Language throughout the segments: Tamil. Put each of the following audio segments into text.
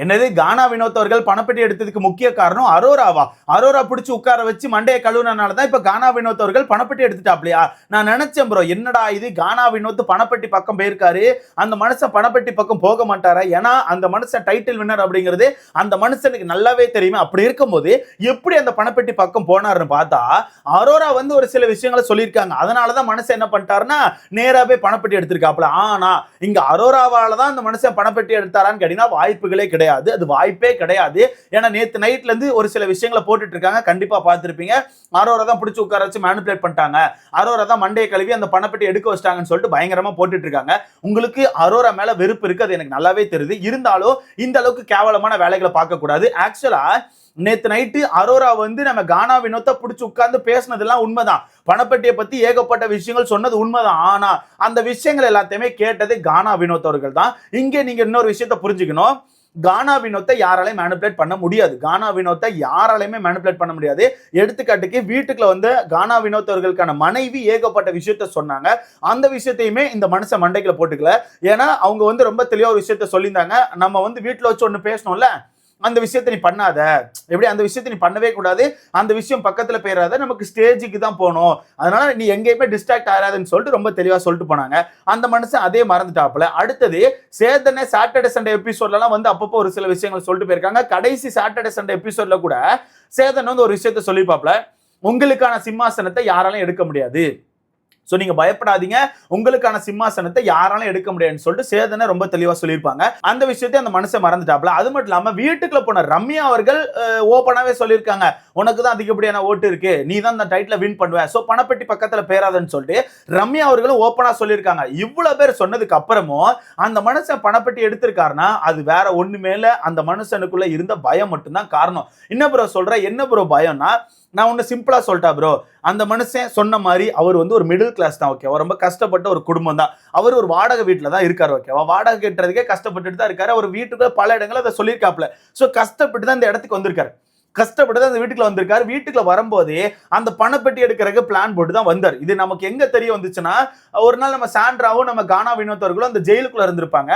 என்னது கானா வினோத் அவர்கள் பணப்பெட்டி எடுத்ததுக்கு முக்கிய காரணம் அரோராவா? அரோரா பிடிச்சி உட்கார வச்சு மண்டையை கழுவுனனால தான் இப்ப கானா வினோத் அவர்கள் பணப்பெட்டி எடுத்துட்டாப்லையா? நான் நினைச்சேன் ப்ரோ, என்னடா இது கானா வினோத் பணப்பெட்டி பக்கம் போயிருக்காரு, அந்த மனுஷன் பணப்பெட்டி பக்கம் போக மாட்டாரா? ஏன்னா அந்த மனுஷன் டைட்டில் வின்னர் அப்படிங்கிறது அந்த மனுஷனுக்கு நல்லாவே தெரியுமே. அப்படி இருக்கும்போது எப்படி அந்த பணப்பெட்டி பக்கம் போனாருன்னு பார்த்தா அரோரா வந்து ஒரு சில விஷயங்களை சொல்லியிருக்காங்க. அதனாலதான் மனுஷன் என்ன பண்ணிட்டாருன்னா நேராவே பணப்பெட்டி எடுத்திருக்காப்ல. ஆனா இங்க அரோராவால தான் அந்த மனுஷன் பணப்பெட்டி எடுத்தாரான்னு கேட்டீங்கன்னா வாய்ப்புகளே கிடையாது. அது வாய்ப்பே கிடையாது. ஏன்னா நேத்து நைட்ல இருந்து ஒரு சில விஷயங்களை போட்டுட்டு இருக்காங்க, கண்டிப்பா பார்த்திருப்பீங்க. அரோரா தான் பிடிச்சு உட்கார வச்சு மேனிபுலேட் பண்ணிட்டாங்க, அரோரா தான் மண்டையை கழுவி அந்த பணப்பெட்டி எடுக்க வச்சிட்டாங்கன்னு சொல்லிட்டு பயங்கரமா போட்டுட்டு இருக்காங்க. உங்களுக்கு அரோரா மேல வெறுப்பு இருக்கு, அது எனக்கு நல்லாவே தெரியுது. இருந்தாலும் இந்த அளவுக்கு கேவலமான வேலைகளை பார்க்க கூடாது. ஆக்சுவலா நேத்து நைட்டு அரோரா வந்து நம்ம கானா வினோத்தை பிடிச்சு உட்கார்ந்து பேசினதெல்லாம் உண்மைதான், பணப்பெட்டியை பத்தி ஏகப்பட்ட விஷயங்கள் சொன்னது உண்மைதான். ஆனா அந்த விஷயங்கள் எல்லாத்தையுமே கேட்டது கானா வினோத் அவர்கள் தான். இங்கே நீங்க இன்னொரு விஷயத்தை புரிஞ்சுக்கணும், கானா வினோத்தை யாராலையும் மேனிபுலேட் பண்ண முடியாது. கானா வினோத்தை யாராலையுமே மேனிபுலேட் பண்ண முடியாது. எடுத்துக்காட்டுக்கு வீட்டுக்குள்ள வந்து கானா வினோத் அவர்களுக்கான மனைவி ஏகப்பட்ட விஷயத்த சொன்னாங்க. அந்த விஷயத்தையுமே இந்த மனுஷன் மண்டைக்குள்ள போட்டுக்கல. ஏன்னா அவங்க வந்து ரொம்ப தெளிவா ஒரு விஷயத்த சொல்லியிருந்தாங்க, நம்ம வந்து வீட்டுல வச்சு ஒண்ணு பேசணும்ல, அந்த விஷயத்தை நீ பண்ணாத, எப்படி அந்த விஷயத்தை நீ பண்ணவே கூடாது, அந்த விஷயம் பக்கத்துல போயிடாத, நமக்கு ஸ்டேஜுக்கு தான் போகணும், அதனால நீ எங்கேயுமே டிஸ்ட்ராக்ட் ஆகாதுன்னு சொல்லிட்டு ரொம்ப தெளிவா சொல்லிட்டு போனாங்க. அந்த மனுஷன் அதே மறந்துட்டாப்புல. அடுத்தது சேதனை சாட்டர்டே சண்டே எபிசோட்லாம் வந்து அப்பப்போ ஒரு சில விஷயங்கள் சொல்லிட்டு போயிருக்காங்க. கடைசி சாட்டர்டே சண்டே எபிசோட்ல கூட சேதன் வந்து ஒரு விஷயத்த சொல்லிப்பாப்ல, உங்களுக்கான சிம்மாசனத்தை யாராலும் எடுக்க முடியாது, சோ நீங்க பயப்படாதீங்க, உங்களுக்கான சிம்மாசனத்தை யாராலும் எடுக்க முடியாதுன்னு சொல்லிட்டு சேதனை ரொம்ப தெளிவா சொல்லியிருப்பாங்க. அந்த விஷயத்தை அந்த மனுஷன் மறந்துட்டாப்ல. அது மட்டும் இல்லாம வீட்டுக்குள்ள போன ரம்யா அவர்கள் ஓபனாவே சொல்லியிருக்காங்க, உனக்கு தான் அதிகப்படியான ஓட்டு இருக்கு, நீ தான் அந்த டைட்டில் வின் பண்ணுவ, சோ பணப்பெட்டி பக்கத்துல பேராதன்னு சொல்லிட்டு ரம்யா அவர்களும் ஓபனா சொல்லியிருக்காங்க. இவ்வளவு பேர் சொன்னதுக்கு அப்புறமும் அந்த மனுஷன் பணப்பெட்டி எடுத்திருக்காருன்னா அது வேற ஒண்ணுமே இல்ல, அந்த மனுஷனுக்குள்ள இருந்த பயம் மட்டும்தான் காரணம். என்ன ப்ரோ சொல்ற, என்ன ப்ரோ பயம்னா, நான் ஒன்னு சிம்பிளா சொல்லிட்டா ப்ரோ, அந்த மனுஷன் சொன்ன மாதிரி அவர் வந்து ஒரு மிடில் கிளாஸ் தான், ஓகேவா, ரொம்ப கஷ்டப்பட்ட ஒரு குடும்பம் தான். அவர் ஒரு வாடகை வீட்டுல தான் இருக்காரு, ஓகேவா, வாடகை கட்டுறதுக்கே கஷ்டப்பட்டு தான் இருக்காரு. அவர் வீட்டுக்குள்ள பல இடங்கள் அதை சொல்லியிருக்காப்ல. சோ கஷ்டப்பட்டு தான் இந்த இடத்துக்கு வந்திருக்காரு, கஷ்டப்பட்டு தான் அந்த வீட்டுக்குள்ள வந்திருக்காரு. வீட்டுக்குள்ள வரும்போதே அந்த பணப்பெட்டி எடுக்கிறதுக்கு பிளான் போட்டு தான் வந்தார். இது நமக்கு எங்க தெரிய வந்துச்சுன்னா, ஒரு நாள் நம்ம சாண்ட்ராவும் நம்ம கானா வினோத் அவர்களும் அந்த ஜெயிலுக்குள்ள இருந்திருப்பாங்க.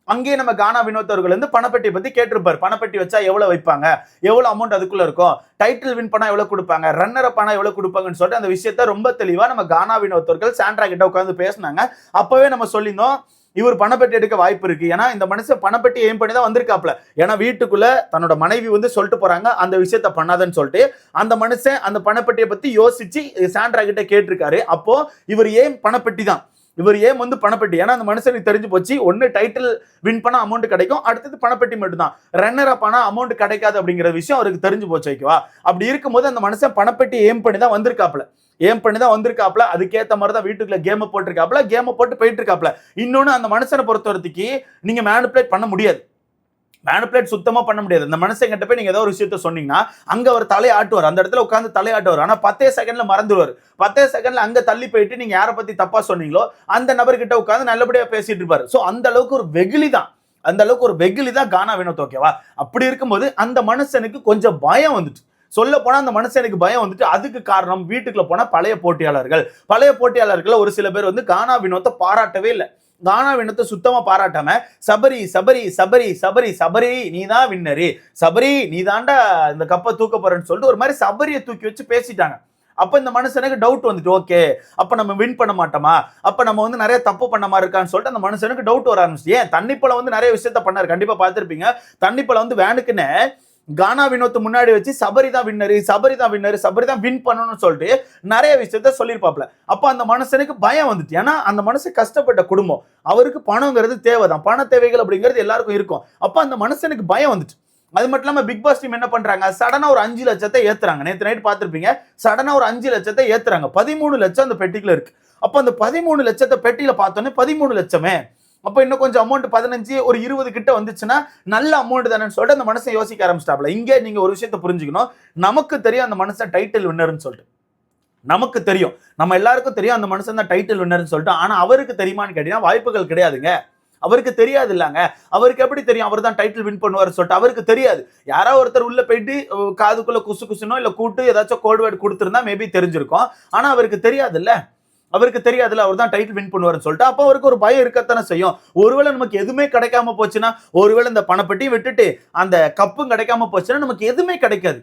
அங்கேயே நம்ம கானா வினோத் அவர்கள் வந்து பணப்பெட்டி பத்தி கேட்டிருப்பாரு, பணப்பெட்டி வச்சா எவ்வளவு வைப்பாங்க, எவ்வளவு அமௌண்ட் அதுக்குள்ள இருக்கும், டைட்டில் வின் பண்ணா எவ்வளவு கொடுப்பாங்க, ரன்னர் அப் ஆனா எவ்வளவு கொடுப்பாங்கன்னு சொல்லிட்டு அந்த விஷயத்த ரொம்ப தெளிவா நம்ம கானா வினோத் அவர்கள் சாண்ட்ரா கிட்ட உட்கார்ந்து பேசினாங்க. அப்பவே நம்ம சொல்லியிருந்தோம் இவர் பணப்பெட்டி எடுக்க வாய்ப்பு இருக்கு, ஏன்னா இந்த மனுஷன் பணப்பெட்டி எய்ம் பண்ணி தான் வந்திருக்காப்ல. ஏன்னா வீட்டுக்குள்ள தன்னோட மனைவி வந்து சொல்லிட்டு போறாங்க அந்த விஷயத்த பண்ணாதன்னு சொல்லிட்டு, அந்த மனுஷன் அந்த பணப்பெட்டியை பத்தி யோசிச்சு சாண்ட்ரா கிட்ட கேட்டிருக்காரு. அப்போ இவர் ஏன் பணப்பெட்டி தான், இவர் ஏன் வந்து பணப்பெட்டி, ஏன்னா அந்த மனுஷனுக்கு தெரிஞ்சு போச்சு, ஒன்னு டைட்டில் வின் பண்ணா அமௌண்ட் கிடைக்கும், அடுத்தது பணப்பெட்டி மட்டும் தான், ரன்னர் அப் ஆனா அமௌண்ட் கிடைக்காது அப்படிங்கிற விஷயம் அவருக்கு தெரிஞ்சு போச்சு, ஓகேவா. அப்படி இருக்கும்போது அந்த மனுஷன் பணப்பெட்டி ஏம் பண்ணி தான் வந்திருக்காப்ல, ஏம் பண்ணி தான் வந்திருக்காப்ல. அதுக்கேற்ற மாதிரி தான் வீட்டுக்குள்ள கேம் போட்டிருக்காப்ல, கேம் போட்டு போயிட்டு இருக்காப்ல. இன்னொன்னு, அந்த மனுஷனை பொறுத்த வரைக்கும் நீங்க மேனிபுலேட் பண்ண முடியாது, மேனிபுலேட் சுத்தமா பண்ண முடியாது. அந்த மனுஷன் கிட்ட போய் நீங்க ஏதோ ஒரு விஷயத்த சொன்னீங்கன்னா அங்க அவர் தலையாட்டுவார், அந்த இடத்துல உட்கார்ந்து தலையாட்டுவார். ஆனா 10 செகண்ட்ல மறந்துடுவார். 10 செகண்ட்ல அங்க தள்ளி போயிட்டு நீங்க யாரை பத்தி தப்பா சொன்னீங்களோ அந்த நபர்கிட்ட உட்கார்ந்து நல்லபடியா பேசிட்டு இருப்பாரு. சோ அந்த அளவுக்கு ஒரு வெகுளி தான், அந்த அளவுக்கு ஒரு வெகுளி தான் கானா வினோத், ஓகேவா. அப்படி இருக்கும்போது அந்த மனுஷனுக்கு கொஞ்சம் பயம் வந்துட்டு, சொல்ல போனா அந்த மனுஷனுக்கு பயம் வந்துட்டு. அதுக்கு காரணம் வீட்டுக்குள்ள போன பழைய போட்டியாளர்கள். பழைய போட்டியாளர்கள் ஒரு சில பேர் வந்து கானா வினோத்தை பாராட்டவே இல்லை. கானா வினோத்தை சுத்தமா பாராட்டாம சபரி சபரி சபரி சபரி சபரி நீதான் வின்னரு, சபரி நீ தாண்டா இந்த கப்பை தூக்க போறேன்னு சொல்லிட்டு ஒரு மாதிரி சபரியை தூக்கி வச்சு பேசிட்டாங்க. அப்ப இந்த மனுஷனுக்கு டவுட் வந்துட்டு, ஓகே அப்ப நம்ம வின் பண்ண மாட்டோமா, அப்ப நம்ம வந்து நிறைய தப்பு பண்ண மாதிரி இருக்கான்னு சொல்லிட்டு அந்த மனுஷனுக்கு டவுட் வர ஆரம்பிச்சு. ஏன் தண்ணிப்பழம் வந்து நிறைய விஷயத்த பண்ணாரு, கண்டிப்பா பார்த்திருப்பீங்க. தண்ணிப்பழம் வந்து வேனுக்குன்னு கானா வினோத் முன்னாடி வச்சு சபரி தான் வின்னரு, சபரி தான் வின்னரு, சபரி தான் வின் பண்ணணும்னு சொல்லிட்டு நிறைய விஷயத்த சொல்லியிருப்பாப்ல. அப்ப அந்த மனுஷனுக்கு பயம் வந்துட்டு, ஏன்னா அந்த மனுஷன் கஷ்டப்பட்ட குடும்பம், அவருக்கு பணங்கிறது தேவைதான், பண தேவைகள் அப்படிங்கிறது எல்லாருக்கும் இருக்கும். அப்ப அந்த மனுஷனுக்கு பயம் வந்துட்டு. அது மட்டும் இல்லாம பிக் பாஸ் டீம் என்ன பண்றாங்க, சடனா ஒரு 5 லட்சத்தை ஏத்துறாங்க. நேத்து நைட் பார்த்திருப்பீங்க, சடனா ஒரு 5 லட்சத்தை ஏத்துறாங்க. 13 லட்சம் அந்த பெட்டிக்குள்ள இருக்கு. அப்ப அந்த 13 லட்சத்தை பெட்டியில பார்த்தோன்னே 13 லட்சமே, அப்ப இன்னும் கொஞ்சம் அமௌண்ட் 15 ஒரு 20 கிட்ட வந்துச்சுன்னா நல்ல அமௌண்ட் தானே சொல்லிட்டு அந்த மனுஷன் யோசிக்க ஆரம்பிச்சிட்டாப்ல. இங்கே நீங்க ஒரு விஷயத்தை புரிஞ்சுக்கணும், நமக்கு தெரியும் அந்த மனுஷன் டைட்டில் வின்னர்னு சொல்லிட்டு, நமக்கு தெரியும், நம்ம எல்லாருக்கும் தெரியும் அந்த மனுஷன் தான் டைட்டில் வின்னர்னு சொல்லிட்டு. ஆனா அவருக்கு தெரியுமான்னு கேட்டீங்கன்னா வாய்ப்புகள் கிடையாதுங்க, அவருக்கு தெரியாது இல்லங்க. அவருக்கு எப்படி தெரியும் அவர் தான் டைட்டில் வின் பண்ணுவார் சொல்லிட்டு, அவருக்கு தெரியாது. யாராவது ஒருத்தர் உள்ள போயிட்டு காதுக்குள்ள குசு குசுனோ இல்ல கூட்டு ஏதாச்சும் கோட் வேர்ட் கொடுத்திருந்தா மேபி தெரிஞ்சிருக்கும். ஆனா அவருக்கு தெரியாது இல்ல. அவருக்கு தெரியாதுல அவர் தான் டைட்டில் வின் பண்ணுவாருன்னு சொல்லிட்டு அப்ப அவருக்கு ஒரு பயம் இருக்கத்தானே செய்யும். ஒருவேளை நமக்கு எதுவுமே கிடைக்காம போச்சுன்னா, ஒருவேளை இந்த பணப்பெட்டியும் விட்டுட்டு அந்த கப்பும் கிடைக்காம போச்சுன்னா நமக்கு எதுவுமே கிடைக்காது.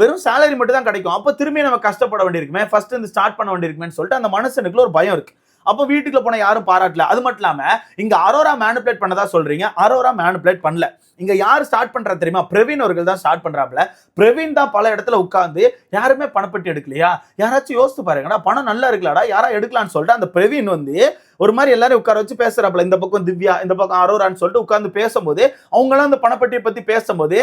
வெறும் சேலரி மட்டும் தான் கிடைக்கும். அப்ப திரும்பி நம்ம கஷ்டப்பட வேண்டியிருக்குமே, ஃபர்ஸ்ட் இந்த ஸ்டார்ட் பண்ண வேண்டியிருக்குமே சொல்லிட்டு அந்த மனுஷனுக்குள்ள ஒரு பயம் இருக்கு. அப்ப வீட்டுக்குள்ள போனா யாரும் பாராட்டல. அது மட்டும் இல்லாம இங்க அரோரா மேனிபுலேட் பண்ணதா சொல்றீங்க. அரோரா மேனிபுலேட் பண்ணல. இங்க யார் ஸ்டார்ட் பண்றா தெரியுமா? பிரவீன் அவர்கள் தான் ஸ்டார்ட் பண்றாப்ல. பிரவீன் தான் பல இடத்துல உட்கார்ந்து யாருமே பணப்பெட்டி எடுக்கலையா, யாராச்சும் யோசித்து பாருங்கடா, பணம் நல்லா இருக்கலாடா, யாரா எடுக்கலாம்னு சொல்லிட்டு அந்த பிரவீன் வந்து ஒரு மாதிரி எல்லாரும் உட்கார வச்சு பேசுறாப்ல. இந்த பக்கம் திவ்யா, இந்த பக்கம் அரோரான்னு சொல்லிட்டு உட்கார்ந்து பேசும்போது அவங்களாம் அந்த பணப்பெட்டியை பத்தி பேசும்போது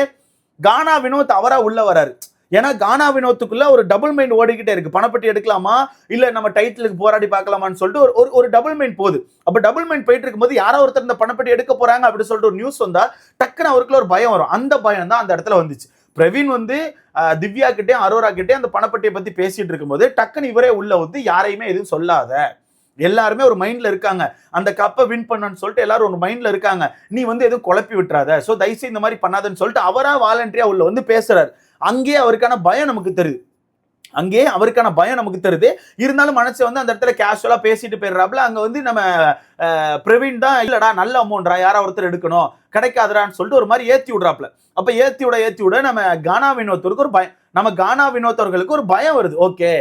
கானா வினோத் அவரா உள்ள வராரு. ஏன்னா கானா வினோத்துக்குள்ள ஒரு டபுள் மைண்ட் ஓடிக்கிட்டே இருக்கு. பணப்பட்டி எடுக்கலாமா இல்ல நம்ம டைட்டிலுக்கு போராடி பார்க்கலாமான்னு சொல்லிட்டு ஒரு டபுள் மைண்ட் போகுது. அப்ப டபுள் மைண்ட் போயிட்டு இருக்கும்போது யாரோ ஒருத்தர் இந்த பணப்பட்டி எடுக்க போறாங்க அப்படின்னு சொல்லிட்டு ஒரு நியூஸ் வந்தா டக்குன்னு அவருக்குள்ள ஒரு பயம் வரும். அந்த பயம் தான் அந்த இடத்துல வந்துச்சு. பிரவீன் வந்து திவ்யா கிட்டே அரோரா கிட்டே அந்த பணப்பட்டியை பத்தி பேசிட்டு இருக்கும்போது டக்குன்னு இவரே உள்ள வந்து யாரையுமே எதுவும் சொல்லாத, எல்லாருமே ஒரு மைண்ட்ல இருக்காங்க, அந்த கப்பை வின் பண்ணணும்னு சொல்லிட்டு எல்லாரும் ஒரு மைண்ட்ல இருக்காங்க, நீ வந்து எதுவும் குழப்பி விட்டுறாத, சோ தயவுசெய்து இந்த மாதிரி பண்ணாதன்னு சொல்லிட்டு அவரா வாலண்டரியா உள்ள வந்து பேசுறாரு. அங்கேயே அவருக்கான பயம் நமக்கு தெரியுது. அங்கேயே அவருக்கான பயம் நமக்கு தெரியுது. இருந்தாலும் மனசை வந்து அந்த இடத்துல கேஷுவலா பேசிட்டு போயிடுறாப்புல. அங்க வந்து நம்ம பிரவீன் தான் இல்லடா நல்ல அமௌண்ட்ரா, யாரா ஒருத்தர் எடுக்கணும், கிடைக்காதரான்னு சொல்லிட்டு ஒரு மாதிரி ஏத்தி விடுறாப்புல. அப்ப ஏத்தி விட நம்ம கானா வினோத்தருக்கு ஒரு பயம், நம்ம கானா வினோத்தவர்களுக்கு ஒரு பயம் வருது. ஓகே,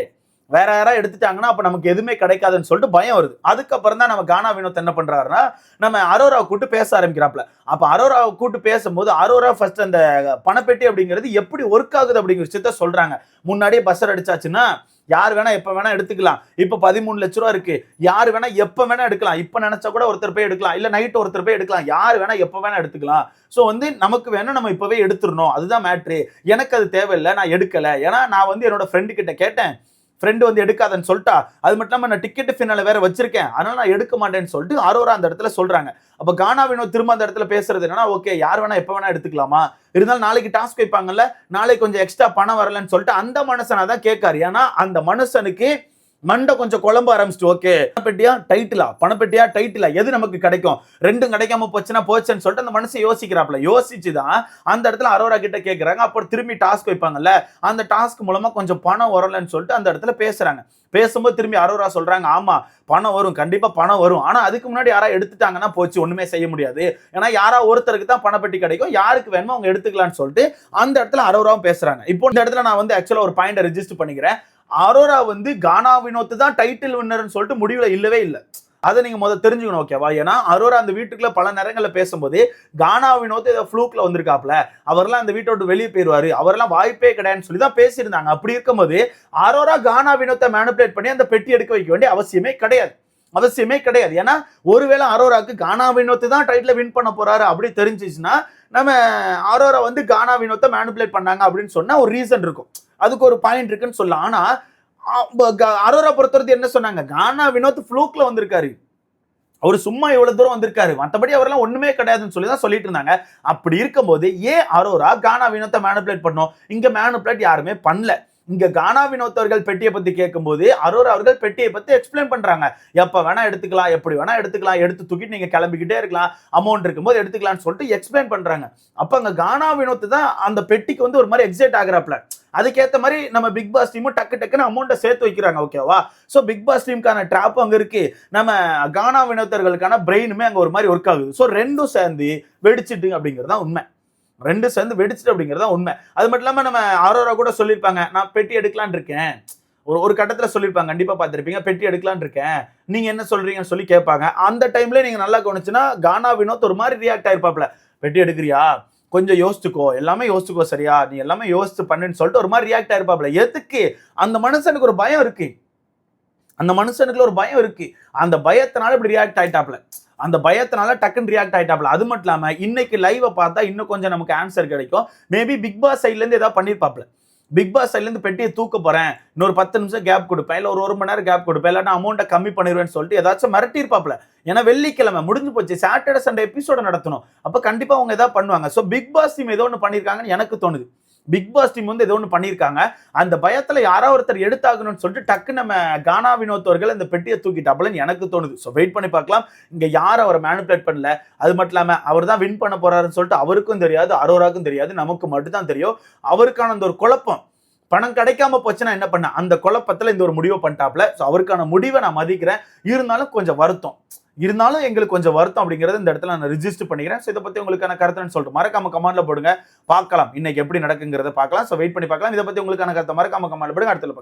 வேற யாரா எடுத்துட்டாங்கன்னா அப்ப நமக்கு எதுவுமே கிடைக்காதுன்னு சொல்லிட்டு பயம் வருது. அதுக்கப்புறம் தான் நம்ம கானா வினோத் என்ன பண்றாருன்னா நம்ம அரோராவை கூட்டு பேச ஆரம்பிக்கிறாப்ல. அப்ப அரோராவை கூட்டு பேசும்போது அரோரா ஃபர்ஸ்ட் அந்த பணப்பெட்டி அப்படிங்கிறது எப்படி ஒர்க் ஆகுது அப்படிங்கிற விஷயத்த சொல்றாங்க. முன்னாடியே பஸ்ஸர் அடிச்சாச்சுன்னா யார் வேணா எப்ப வேணா எடுத்துக்கலாம். இப்ப 13 லட்ச ரூபா இருக்கு, யார் வேணா எப்ப வேணா எடுக்கலாம். இப்ப நினைச்சா கூட ஒருத்தர் போய் எடுக்கலாம், இல்ல நைட் ஒருத்தர் போய் எடுக்கலாம், யார் வேணா எப்ப வேணா எடுத்துக்கலாம். சோ வந்து நமக்கு வேணும், நம்ம இப்பவே எடுத்துடணும், அதுதான் மேட்ரு. எனக்கு அது தேவையில்லை, நான் எடுக்கல. ஏன்னா நான் வந்து என்னோட ஃப்ரெண்டு கிட்ட கேட்டேன், ஃப்ரெண்டு வந்து எடுக்காதன்னு சொல்லிட்டா. அது மட்டும் இல்லாம நான் டிக்கெட் ஃபினால வேற வச்சிருக்கேன், அதனால நான் எடுக்க மாட்டேன்னு சொல்லிட்டு அரோரா அந்த இடத்துல சொல்றாங்க. அப்ப கானா வினோத் திரும்ப அந்த இடத்துல பேசுறது என்னன்னா, ஓகே யார் வேணா எப்ப வேணா எடுத்துக்கலாமா, இருந்தாலும் நாளைக்கு டாஸ்க் வைப்பாங்கல்ல, நாளைக்கு கொஞ்சம் எக்ஸ்ட்ரா பணம் வரலன்னு சொல்லிட்டு அந்த மனுஷனா தான் கேட்காரு. ஏன்னா அந்த மனுஷனுக்கு மண்டை கொஞ்சம் குழம்ப ஆரம்பிச்சிட்டு, ஓகே பணப்பெட்டியா டைட்டிலா எது நமக்கு கிடைக்கும், ரெண்டும் கிடைக்காம போச்சுன்னா போச்சுன்னு சொல்லிட்டு அந்த மனுஷன் யோசிக்கிறாப்ல. யோசிச்சுதான் அந்த இடத்துல அரோரா கிட்ட கேட்கறாங்க. அப்புறம் திரும்பி டாஸ்க் வைப்பாங்கல்ல, அந்த டாஸ்க் மூலமா கொஞ்சம் பணம் வரலன்னு சொல்லிட்டு அந்த இடத்துல பேசுறாங்க. பேசும்போது திரும்பி அரோரா சொல்றாங்க, ஆமா பணம் வரும், கண்டிப்பா பணம் வரும், ஆனா அதுக்கு முன்னாடி யாரா எடுத்துட்டாங்கன்னா போச்சு, ஒண்ணுமே செய்ய முடியாது. ஏன்னா யாரா ஒருத்தருக்கு தான் பணப்பெட்டி கிடைக்கும், யாருக்கு வேணுமோ அவங்க எடுத்துக்கலாம்னு சொல்லிட்டு அந்த இடத்துல அரோராவும் பேசுறாங்க. இப்போ இந்த இடத்துல நான் வந்து ஆக்சுவலா ஒரு பாயிண்ட் ரெஜிஸ்டர் பண்ணிக்கிறேன். அரோரா வந்து கானா வினோத் தான் டைட்டில் வின்னர்னு சொல்லிட்டு முடிவுல இல்லவே இல்லை. அதை நீங்க முதல்ல தெரிஞ்சுக்கணும், ஓகேவா? ஏன்னா அரோரா அந்த வீட்டுக்குள்ள பல நேரங்களில் பேசும்போது கானா வினோத் ஏதோ ஃப்ளூக்ல வந்திருக்காப்ல, அவரெல்லாம் அந்த வீட்டை விட்டு வெளியே போயிருவாரு, அவரெல்லாம் வாய்ப்பே கிடையாதுன்னு சொல்லி தான் பேசியிருந்தாங்க. அப்படி இருக்கும்போது அரோரா கானா வினோத்தை மேனிபுலேட் பண்ணி அந்த பெட்டி எடுக்க வைக்க வேண்டிய அவசியமே கிடையாது. ஏன்னா ஒருவேளை அரோராக்கு கானா வினோத் தான் டைட்டில் வின் பண்ண போறாரு அப்படி தெரிஞ்சிச்சுன்னா நம்ம அரோரா வந்து கானா வினோத்தை மேனிபுலேட் பண்ணாங்க அப்படின்னு சொன்னா ஒரு ரீசன் இருக்கும், அதுக்கு ஒரு பாயிண்ட் இருக்குன்னு சொல்லலாம். ஆனா அரோரா பொறுத்தவரைக்கும் என்ன சொன்னாங்க, கானா வினோத் ஃப்ளூக்ல வந்திருக்காரு, அவர் சும்மா எவ்வளவு தூரம் வந்திருக்காரு, மற்றபடி அவரெல்லாம் ஒண்ணுமே கிடையாதுன்னு சொல்லி தான் சொல்லிட்டு இருந்தாங்க. அப்படி இருக்கும்போது ஏன் அரோரா கானா வினோத்தை மேனிபுலேட் பண்ணோம்? இங்க மேனிபுலேட் யாருமே பண்ணல. இங்க கானா வினோத் அவர்கள் பெட்டியை பத்தி கேட்கும்போது அரோரா அவர்கள் பெட்டியை பத்தி எக்ஸ்பிளைன் பண்றாங்க. எப்ப வேணா எடுத்துக்கலாம், எப்படி வேணா எடுத்துக்கலாம், எடுத்து தூக்கிட்டு நீங்க கிளம்பிக்கிட்டே இருக்கலாம், அமௌண்ட் இருக்கும்போது எடுத்துக்கலாம்னு சொல்லிட்டு எக்ஸ்பிளைன் பண்றாங்க. அப்ப அங்க கானா வினோத் தான் அந்த பெட்டிக்கு வந்து ஒரு மாதிரி எக்ஸைட் ஆகுறாப்ல. அதுக்கேற்ற மாதிரி நம்ம பிக் பாஸ் டீமும் டக்குன்னு அமௌண்ட்டை சேர்த்து வைக்கிறாங்க, ஓகேவா? ஸோ பிக் பாஸ் டீமுக்கான ட்ராப் அங்க இருக்கு, நம்ம கானா வினோத்தர்களுக்கான பிரெயினுமே அங்க ஒரு மாதிரி ஒர்க் ஆகுது. ஸோ ரெண்டும் சேர்ந்து வெடிச்சிட்டு அப்படிங்கிறது தான் உண்மை. ரெண்டும் சேர்ந்து வெடிச்சிட்டு அப்படிங்கிறதா உண்மை. அது மட்டும் இல்லாம நம்ம அரோரா கூட சொல்லியிருப்பாங்க, நான் பெட்டி எடுக்கலான் இருக்கேன், ஒரு கட்டத்தில் சொல்லியிருப்பாங்க, கண்டிப்பா பார்த்திருப்பீங்க, பெட்டி எடுக்கலான் இருக்கேன், நீங்க என்ன சொல்றீங்கன்னு சொல்லி கேட்பாங்க. அந்த டைம்ல நீங்க நல்லா கவனிச்சுன்னா கானா வினோத் ஒரு மாதிரி ரியாக்ட் ஆயிருப்பாப்ல, பெட்டி எடுக்கிறியா, கொஞ்சம் யோசிச்சுக்கோ, எல்லாமே யோசிச்சுக்கோ, சரியா, நீ எல்லாமே யோசிச்சு பண்ணுன்னு சொல்லிட்டு ஒரு மாதிரி ரியாக்ட் ஆயிருப்பாப்ல. எதுக்கு? அந்த மனுஷனுக்கு ஒரு பயம் இருக்கு, அந்த பயத்தினால இப்படி ரியாக்ட் ஆயிட்டாப்ல, அந்த பயத்தினால டக்குன்னு ரியாக்ட் ஆயிட்டாப்ல. அது மட்டும் இல்லாம இன்னைக்கு லைவை பார்த்தா இன்னும் கொஞ்சம் நமக்கு ஆன்சர் கிடைக்கும். மேபி பிக் பாஸ் சைட்ல இருந்து ஏதாவது பண்ணிருப்பாப்ல, பிக் பாஸ் சைட்ல இருந்து பெட்டியை தூக்க போறேன், இன்னொரு 10 நிமிஷம் கேப் கொடுப்பேன், இல்ல ஒரு மணி நேரம் கேப் கொடுப்பேன், இல்ல நான் அமௌண்ட்டை கம்மி பண்ணிடுவேன்னு சொல்லிட்டு ஏதாச்சும் மிரட்டி இருப்பாப்ல. ஏன்னா வெள்ளிக்கிழமை முடிஞ்சு போச்சு, சாட்டர்டே சண்டே எபிசோட நடத்தணும், அப்ப கண்டிப்பா அவங்க ஏதாவது பண்ணுவாங்க. சோ பிக் பாஸ் டீம் ஏதோ ஒன்று பண்ணிருக்காங்கன்னு எனக்கு தோணுது. பிக் பாஸ் டீம் வந்து ஏதோ ஒன்று பண்ணியிருக்காங்க, அந்த பயத்துல யாரோ ஒருத்தர் எடுத்தாகணும்னு சொல்லிட்டு டக்கு நம்ம கானா வினோத் அவர்கள் இந்த பெட்டியை தூக்கிட்டாப்லன்னு எனக்கு தோணுது. ஸோ வெயிட் பண்ணி பார்க்கலாம், இங்க யாரும் அவரை மேனிபுலேட் பண்ணல. அது மட்டும் இல்லாம அவர் தான் வின் பண்ண போறாருன்னு சொல்லிட்டு அவருக்கும் தெரியாது, அரோராக்கும் தெரியாது, நமக்கு மட்டும் தான் தெரியும். அவருக்கான அந்த ஒரு குழப்பம், பணம் கிடைக்காம போச்சுன்னா என்ன பண்ண, அந்த குழப்பத்துல இந்த ஒரு முடிவை பண்ணிட்டாப்ல. சோ அவருக்கான முடிவை நான் மதிக்கிறேன். இருந்தாலும் கொஞ்சம் வருத்தம். இருந்தாலும் எங்களுக்கு கொஞ்சம் வருத்தம் அப்படிங்கறது இந்த இடத்துல நான் ரிஜிஸ்டர் பண்ணிக்கிறேன். சோ இத பத்தி உங்களுக்கான கருத்துன்னு சொல்லிட்டு மறக்காம கமெண்ட்ல போடுங்க. பார்க்கலாம் இன்னைக்கு எப்படி நடக்குங்கிறத பார்க்கலாம். சோ வெயிட் பண்ணி பார்க்கலாம். இத பத்தி உங்களுக்கான கருத்தை மறக்காம கமெண்ட்ல போடுங்க. அடுத்த